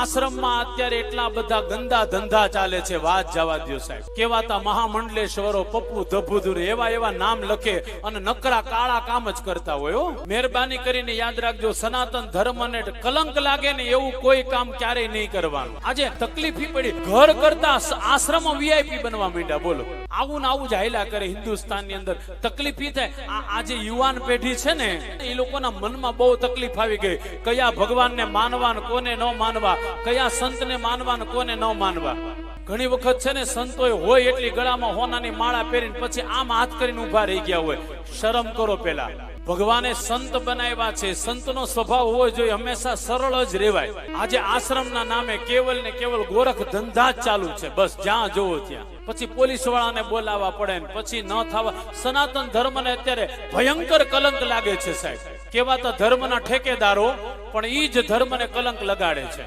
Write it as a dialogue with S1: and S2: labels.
S1: આશ્રમમાં અત્યારે એટલા બધા ગંદા ધંધા ચાલે છે, વાત જવા દ્યો સાહેબ. કેવાતા મહામંડલેશ્વરો, પપ્પુ ધભુધુર એવા નામ લખે અને નકરા કાળા કામ જ કરતા હોય. મહેરબાની કરીને યાદ રાખજો, સનાતન ધર્મને કલંક લાગે ને એવું કોઈ કામ ક્યારેય નહીં કરવાનું. આજે તકલીફ પડી, ઘર કરતા આશ્રમ વીઆઈપી બનવા માંડ્યા. બોલો, આવું ને આવું જ હાયલા કરે હિન્દુસ્તાનની અંદર. તકલીફ થાય, આજે યુવાન પેઢી છે ને એ લોકોના મનમાં બહુ તકલીફ આવી ગઈ. કયા ભગવાનને માનવા કોને ન માનવા, કયા સંતને માનવા કોને ન માનવા. ઘણી વખત છે ને સંતોએ હોય એટલી ગળામાં હોનાની માળા પહેરીને પછી આમ હાથ કરીને ઉભા રહી ગયા હોય. શરમ કરો. પેલા ભગવાને સંત બનાવ્યા છે, સંતનો સ્વભાવ હોવો જોઈએ હંમેશા સરળ જ રહેવાય. આજે આશ્રમના નામે કેવલ ને કેવલ ગોરખ ધંધા જ ચાલુ છે. બસ જ્યાં જોવો ત્યાં. પછી પોલીસ વાળાને બોલાવવા પડે ને પછી ન થવા. સનાતન ધર્મને અત્યારે ભયંકર કલંક લાગે છે સાહેબ. કેવાતા ધર્મના ઠેકેદારો પણ ઈ જ ધર્મને કલંક લગાડે છે.